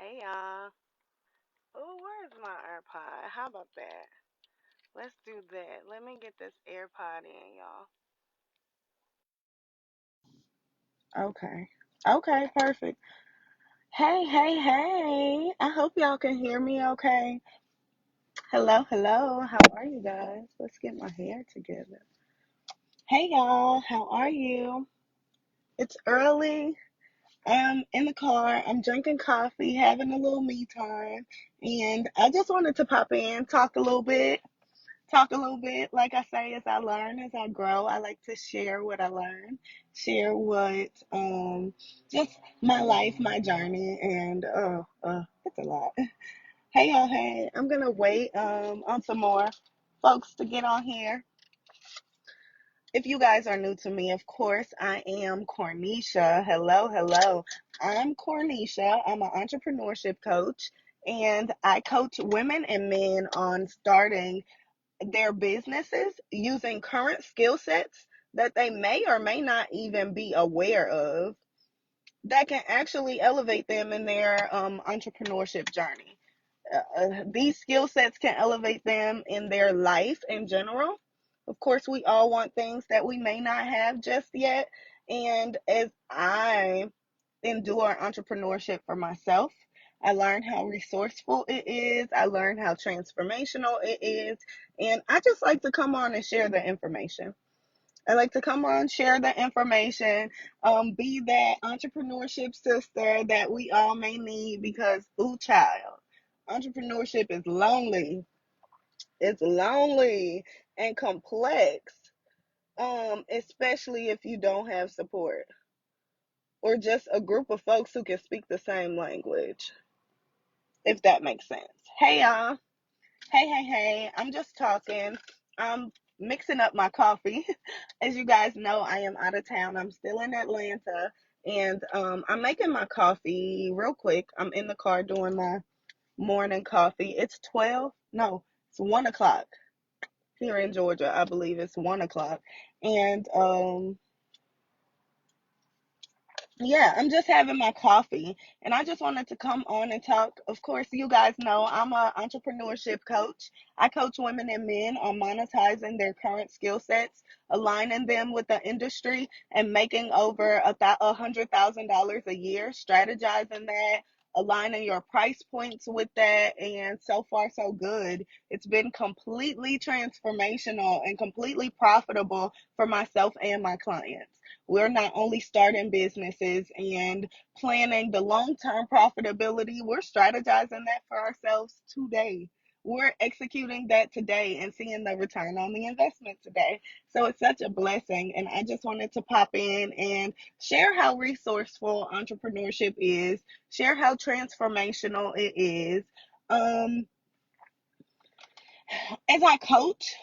Hey y'all. Oh, where's my AirPod? How about that? Let's do that. Let me get this AirPod in, y'all. Okay. Okay, perfect. Hey, hey, hey. I hope y'all can hear me okay. Hello, hello. How are you guys? Let's get my hair together. Hey y'all, how are you? It's early. I'm in the car. I'm drinking coffee, having a little me time. And I just wanted to pop in, talk a little bit. Like I say, as I learn, as I grow, I like to share what I learn, share what, just my life, my journey, and it's a lot. Hey y'all, hey, I'm gonna wait on some more folks to get on here. If you guys are new to me, of course, I am Cornesha. Hello, hello. I'm Cornesha. I'm an entrepreneurship coach, and I coach women and men on starting their businesses using current skill sets that they may or may not even be aware of that can actually elevate them in their entrepreneurship journey. These skill sets can elevate them in their life in general. Of course, we all want things that we may not have just yet. And as I endure entrepreneurship for myself, I learned how resourceful it is. I learned how transformational it is. And I just like to come on and share the information. I like to come on, share the information, be that entrepreneurship sister that we all may need because, ooh, child, entrepreneurship is lonely. It's lonely and complex, especially if you don't have support or just a group of folks who can speak the same language, if that makes sense. Hey, y'all. Hey, hey, hey. I'm just talking. I'm mixing up my coffee. As you guys know, I am out of town. I'm still in Atlanta. And I'm making my coffee real quick. I'm in the car doing my morning coffee. It's 12. No, it's 1 o'clock here in Georgia. I believe it's 1 o'clock. And yeah, I'm just having my coffee and I just wanted to come on and talk. Of course, you guys know I'm an entrepreneurship coach. I coach women and men on monetizing their current skill sets, aligning them with the industry, and making over $100,000 a year, strategizing that, aligning your price points with that. And so far, so good. It's been completely transformational and completely profitable for myself and my clients. We're not only starting businesses and planning the long term profitability, we're strategizing that for ourselves today. We're executing that today and seeing the return on the investment today. So it's such a blessing. And I just wanted to pop in and share how resourceful entrepreneurship is, share how transformational it is. Um, as I coach,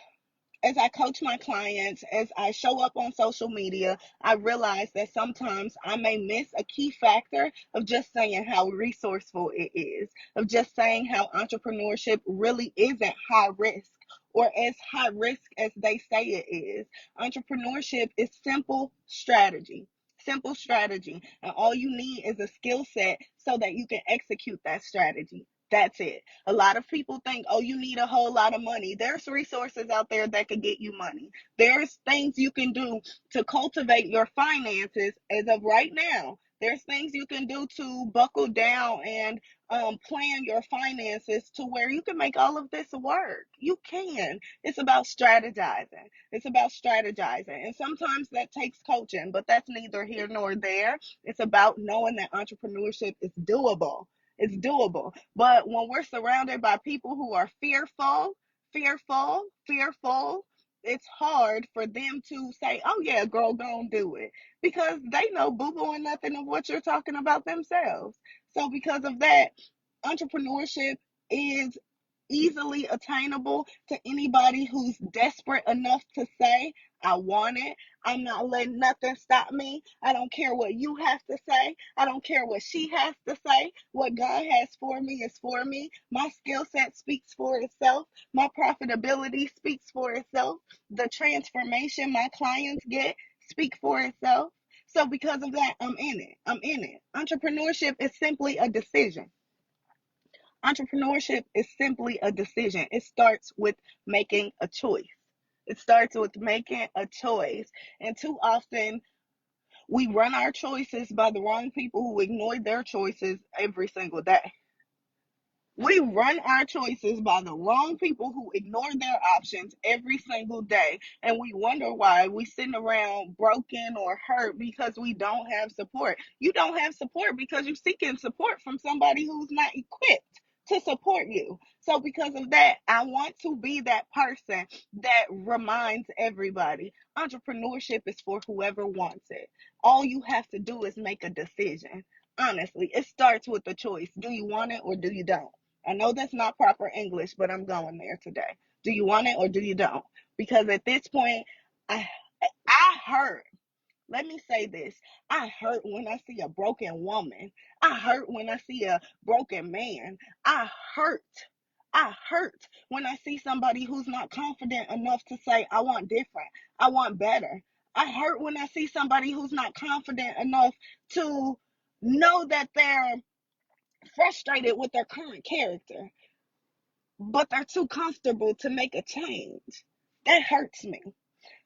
as I coach my clients, as I show up on social media, I realize that sometimes I may miss a key factor of just saying how resourceful it is, of just saying how entrepreneurship really isn't high risk or as high risk as they say it is. Entrepreneurship is simple strategy. Simple strategy. And all you need is a skill set so that you can execute that strategy. That's it. A lot of people think, oh, you need a whole lot of money. There's resources out there that could get you money. There's things you can do to cultivate your finances as of right now. There's things you can do to buckle down and plan your finances to where you can make all of this work. You can. It's about strategizing. It's about strategizing. And sometimes that takes coaching, but that's neither here nor there. It's about knowing that entrepreneurship is doable. It's doable. But when we're surrounded by people who are fearful, it's hard for them to say, oh, yeah, girl, go and do it. Because they know boo boo and nothing of what you're talking about themselves. So, because of that, entrepreneurship is easily attainable to anybody who's desperate enough to say, I want it. I'm not letting nothing stop me. I don't care what you have to say. I don't care what she has to say. What God has for me is for me. My skill set speaks for itself. My profitability speaks for itself. The transformation my clients get speak for itself. So because of that, I'm in it. I'm in it. Entrepreneurship is simply a decision. Entrepreneurship is simply a decision. It starts with making a choice. It starts with making a choice. And too often, we run our choices by the wrong people who ignore their choices every single day. We run our choices by the wrong people who ignore their options every single day. And we wonder why we sitting around broken or hurt because we don't have support. You don't have support because you're seeking support from somebody who's not equipped to support you. So because of that, I want to be that person that reminds everybody entrepreneurship is for whoever wants it. All you have to do is make a decision. Honestly, it starts with a choice. Do you want it or do you don't? I know that's not proper English, but I'm going there today. Do you want it or do you don't? Because at this point, I I hurt. Let me say this. I hurt when I see a broken woman. I hurt when I see a broken man. I hurt. I hurt when I see somebody who's not confident enough to say, I want different. I want better. I hurt when I see somebody who's not confident enough to know that they're frustrated with their current character, but they're too comfortable to make a change. That hurts me.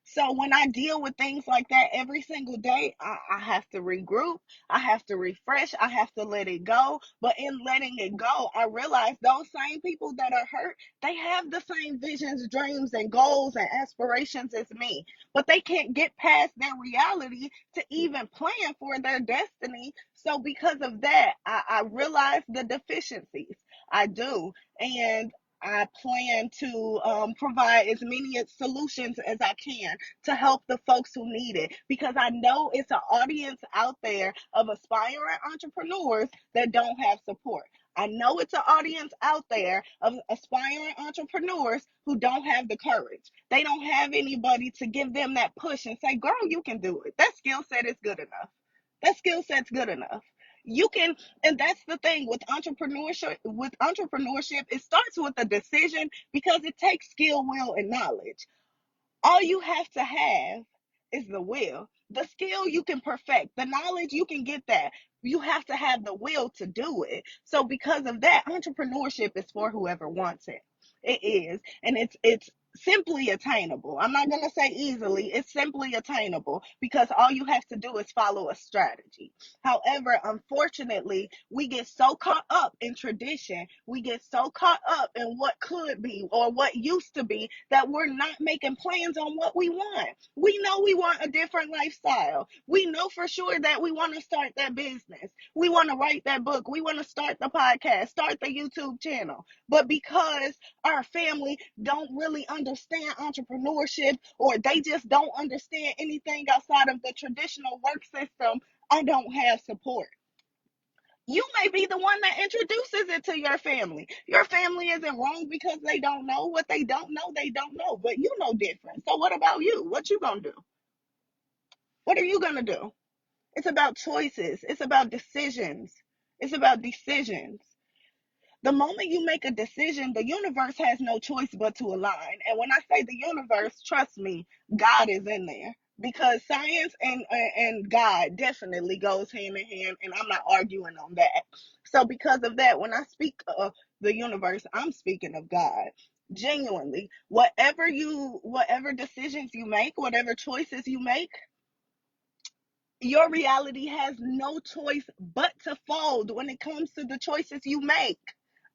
So when I deal with things like that every single day, I have to regroup. I have to refresh. I have to let it go. But in letting it go, I realize those same people that are hurt, they have the same visions, dreams, and goals and aspirations as me. But they can't get past their reality to even plan for their destiny. So because of that, I realize the deficiencies. I do. And I plan to provide as many solutions as I can to help the folks who need it, because I know it's an audience out there of aspiring entrepreneurs that don't have support. I know it's an audience out there of aspiring entrepreneurs who don't have the courage. They don't have anybody to give them that push and say, girl, you can do it. That skill set is good enough. That skill set's good enough. You can, and that's the thing with entrepreneurship. With entrepreneurship, it starts with a decision because it takes skill, will, and knowledge. All you have to have is the will. The skill you can perfect, the knowledge you can get that. You have to have the will to do it. So because of that, entrepreneurship is for whoever wants it. It is, and it's simply attainable. I'm not going to say easily, it's simply attainable because all you have to do is follow a strategy. However, unfortunately, we get so caught up in tradition, we get so caught up in what could be or what used to be that we're not making plans on what we want. We know we want a different lifestyle. We know for sure that we want to start that business. We want to write that book. We want to start the podcast, start the YouTube channel. But because our family don't really understand entrepreneurship, or they just don't understand anything outside of the traditional work system, I don't have support. You may be the one that introduces it to your family. Your family isn't wrong because they don't know what they don't know. They don't know, but you know different. So what about you? What you gonna do? What are you gonna do? It's about choices. It's about decisions. It's about decisions. The moment you make a decision, the universe has no choice but to align. And when I say the universe, trust me, God is in there. Because science and God definitely goes hand in hand, and I'm not arguing on that. So because of that, when I speak of the universe, I'm speaking of God. Genuinely, whatever decisions you make, whatever choices you make, your reality has no choice but to fold when it comes to the choices you make.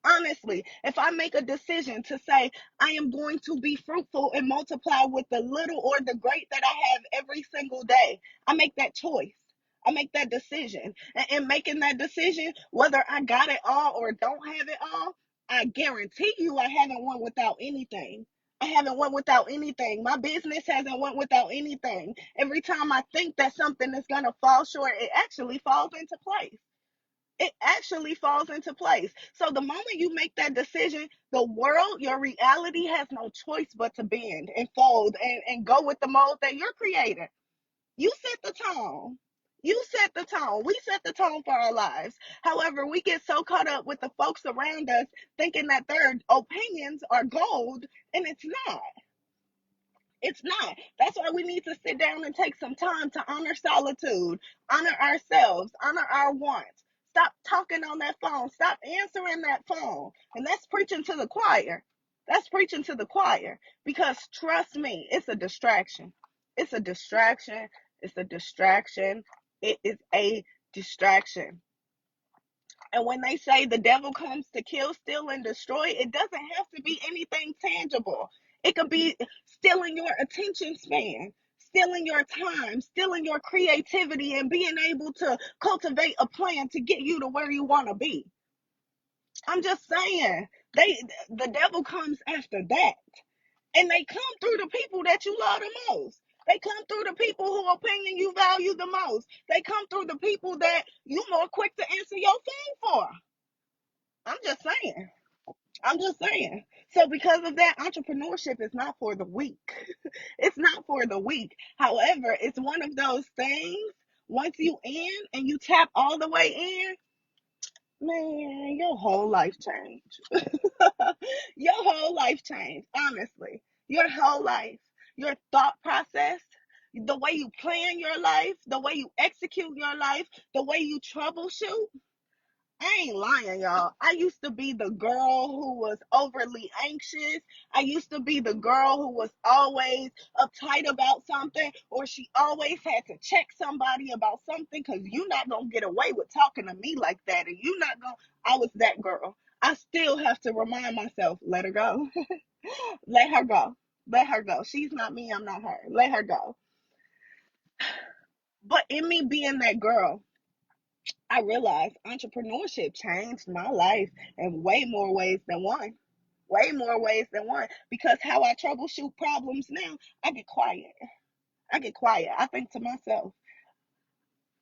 Honestly, if I make a decision to say I am going to be fruitful and multiply with the little or the great that I have every single day, I make that choice. I make that decision. And in making that decision, whether I got it all or don't have it all, I guarantee you I haven't won without anything. I haven't went without anything. My business hasn't went without anything. Every time I think that something is going to fall short, it actually falls into place. It actually falls into place. So the moment you make that decision, the world, your reality has no choice but to bend and fold and go with the mold that you're creating. You set the tone. You set the tone. We set the tone for our lives. However, we get so caught up with the folks around us thinking that their opinions are gold, and it's not. It's not. That's why we need to sit down and take some time to honor solitude, honor ourselves, honor our wants. Stop talking on that phone. Stop answering that phone. And that's preaching to the choir. That's preaching to the choir. Because trust me, it's a distraction. It's a distraction. It's a distraction. It is a distraction. And when they say the devil comes to kill, steal, and destroy, it doesn't have to be anything tangible. It could be stealing your attention span, stealing your time, stealing your creativity, and being able to cultivate a plan to get you to where you want to be. I'm just saying, the devil comes after that. And they come through the people that you love the most. They come through the people whose opinion you value the most. They come through the people that you more quick to answer your phone for. I'm just saying. I'm just saying. So because of that, entrepreneurship is not for the weak. It's not for the weak. However, it's one of those things, once you in and you tap all the way in, man, your whole life changed. Your whole life changed, honestly. Your whole life. Your thought process, the way you plan your life, the way you execute your life, the way you troubleshoot. I ain't lying, y'all. I used to be the girl who was overly anxious. I used to be the girl who was always uptight about something, or she always had to check somebody about something because you're not going to get away with talking to me like that. And you're not going to. I was that girl. I still have to remind myself, let her go. Let her go. Let her go. She's not me. I'm not her. Let her go. But in me being that girl, I realized entrepreneurship changed my life in way more ways than one. Way more ways than one. Because how I troubleshoot problems now, I get quiet. I get quiet. I think to myself,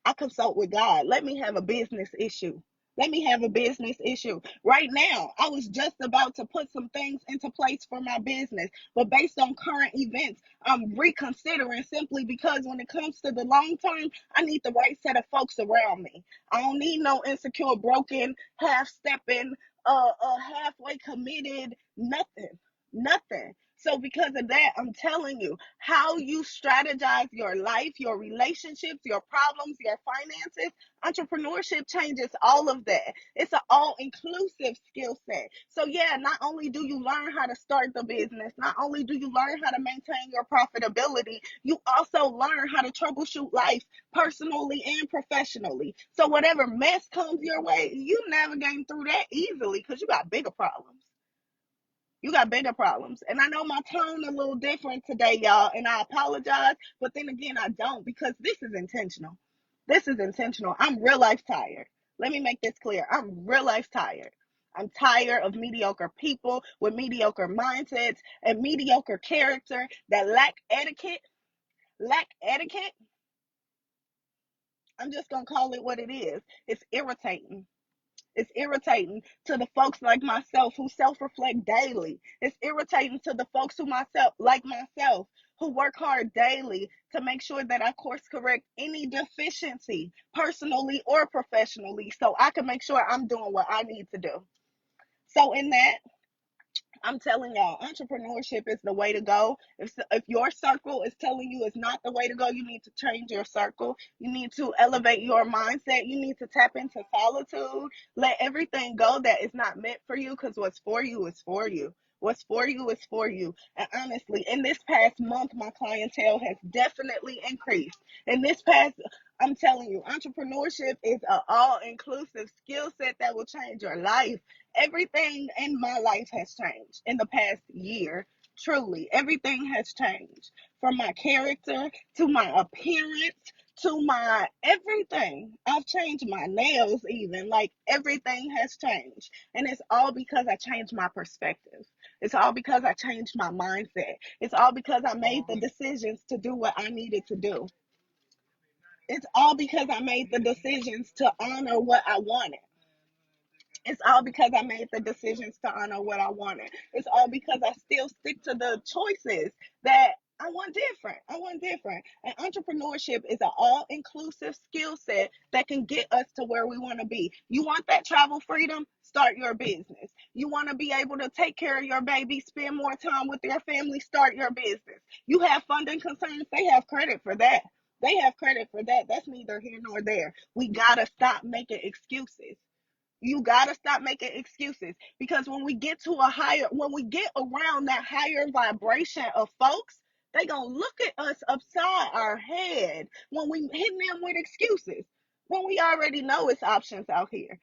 I consult with God. Let me have a business issue. Let me have a business issue. Right now, I was just about to put some things into place for my business, but based on current events, I'm reconsidering simply because when it comes to the long term, I need the right set of folks around me. I don't need no insecure, broken, half stepping, halfway committed, nothing. Nothing. So because of that, I'm telling you, how you strategize your life, your relationships, your problems, your finances, entrepreneurship changes all of that. It's an all-inclusive skill set. So yeah, not only do you learn how to start the business, not only do you learn how to maintain your profitability, you also learn how to troubleshoot life personally and professionally. So whatever mess comes your way, you navigate through that easily because you got bigger problems. You got bigger problems. And I know my tone a little different today, y'all, and I apologize. But then again, I don't because this is intentional. This is intentional. I'm real life tired. Let me make this clear. I'm real life tired. I'm tired of mediocre people with mediocre mindsets and mediocre character that lack etiquette. Lack etiquette. I'm just going to call it what it is. It's irritating. It's irritating to the folks like myself who self-reflect daily. It's irritating to the folks who myself who work hard daily to make sure that I course correct any deficiency, personally or professionally, so I can make sure I'm doing what I need to do. So in that, I'm telling y'all, entrepreneurship is the way to go. If your circle is telling you it's not the way to go, you need to change your circle. You need to elevate your mindset. You need to tap into solitude. Let everything go that is not meant for you, because what's for you is for you. What's for you is for you. And honestly, in this past month, my clientele has definitely increased. In this past, I'm telling you, entrepreneurship is an all-inclusive skill set that will change your life. Everything in my life has changed in the past year. Truly, everything has changed, from my character to my appearance to my everything. I've changed my nails, even. Like, everything has changed. And it's all because I changed my perspective. It's all because I changed my mindset. It's all because I made the decisions to do what I needed to do. It's all because I made the decisions to honor what I wanted. It's all because I made the decisions to honor what I wanted. It's all because I still stick to the choices that I want different. I want different. And entrepreneurship is an all inclusive skill set that can get us to where we want to be. You want that travel freedom? Start your business. You want to be able to take care of your baby, spend more time with your family? Start your business. You have funding concerns? They have credit for that. They have credit for that. That's neither here nor there. We gotta stop making excuses. You gotta stop making excuses, because when we get around that higher vibration of folks, they gonna look at us upside our head when we hit them with excuses, when we already know it's options out here.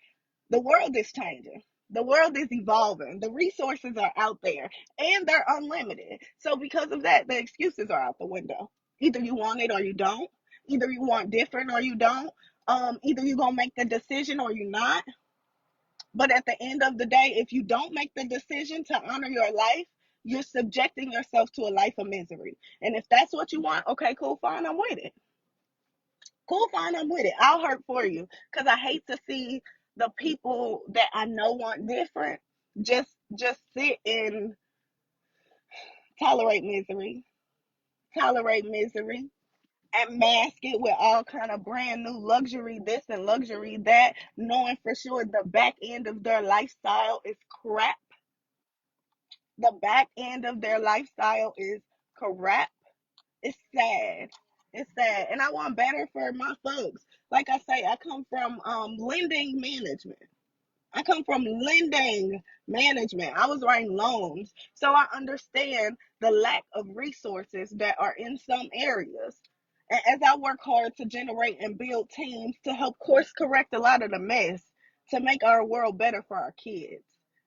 The world is changing. The world is evolving. The resources are out there and they're unlimited. So because of that, the excuses are out the window. Either you want it or you don't. Either you want different or you don't. Either you're gonna make the decision or you're not. But at the end of the day, if you don't make the decision to honor your life, you're subjecting yourself to a life of misery. And if that's what you want, okay, cool, fine, I'm with it. Cool, fine, I'm with it. I'll hurt for you, because I hate to see the people that I know want different just sit and tolerate misery, tolerate misery, and mask it with all kind of brand new luxury this and luxury that, knowing for sure the back end of their lifestyle is crap. The back end of their lifestyle is crap. It's sad. It's sad. And I want better for my folks. Like I say, I come from lending management. I come from lending management. I was writing loans. So I understand the lack of resources that are in some areas. And as I work hard to generate and build teams to help course correct a lot of the mess, to make our world better for our kids.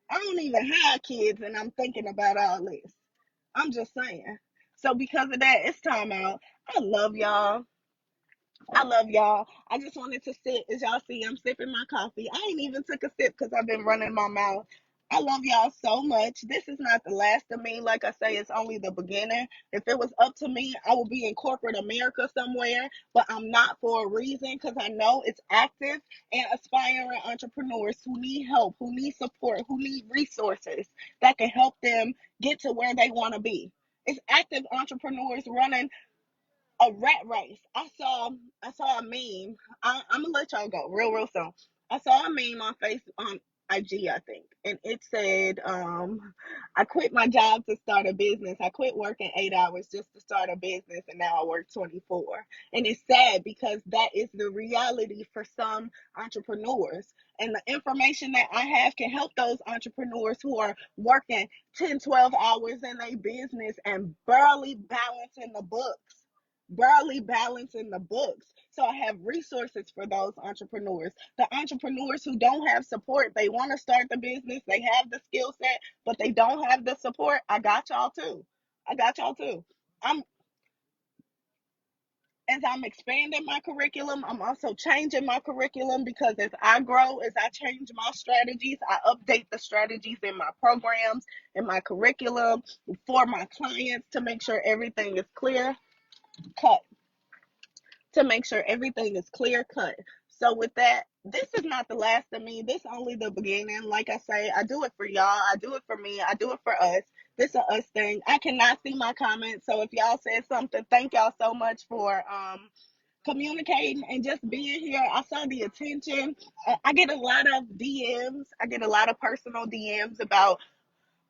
I don't even have kids and I'm thinking about all this. I'm just saying. So because of that, it's time out. I love y'all. I love y'all. I just wanted to sit. As y'all see, I'm sipping my coffee. I ain't even took a sip because I've been running my mouth. I love y'all so much. This is not the last of me. Like I say, it's only the beginning. If it was up to me, I would be in corporate America somewhere, but I'm not, for a reason, because I know it's active and aspiring entrepreneurs who need help, who need support, who need resources that can help them get to where they want to be. It's active entrepreneurs running a rat race. I saw a meme. I'm gonna let y'all go real soon. I saw a meme on IG, I think, and it said, "I quit my job to start a business. I quit working 8 hours just to start a business, and now I work 24." And it's sad because that is the reality for some entrepreneurs. And the information that I have can help those entrepreneurs who are working 10, 12 hours in a business and barely balancing the books. So I have resources for those entrepreneurs. The entrepreneurs who don't have support, they want to start the business, they have the skill set, but they don't have the support. I got y'all too. I got y'all too. I'm As I'm expanding my curriculum, I'm also changing my curriculum, because as I grow, as I change my strategies, I update the strategies in my programs, in my curriculum for my clients, to make sure everything is clear cut to make sure everything is clear cut. So with that, this is not the last of me. This is only the beginning. Like I say, I do it for y'all. I do it for me. I do it for us. This is a us thing. I cannot see my comments. So if y'all said something, thank y'all so much for communicating and just being here. I saw the attention. I get a lot of DMs. I get a lot of personal DMs about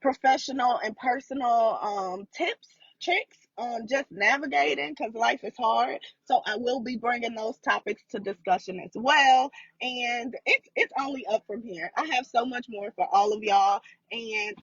professional and personal tips, tricks on just navigating, because life is hard. So I will be bringing those topics to discussion as well. And it's only up from here. I have so much more for all of y'all. And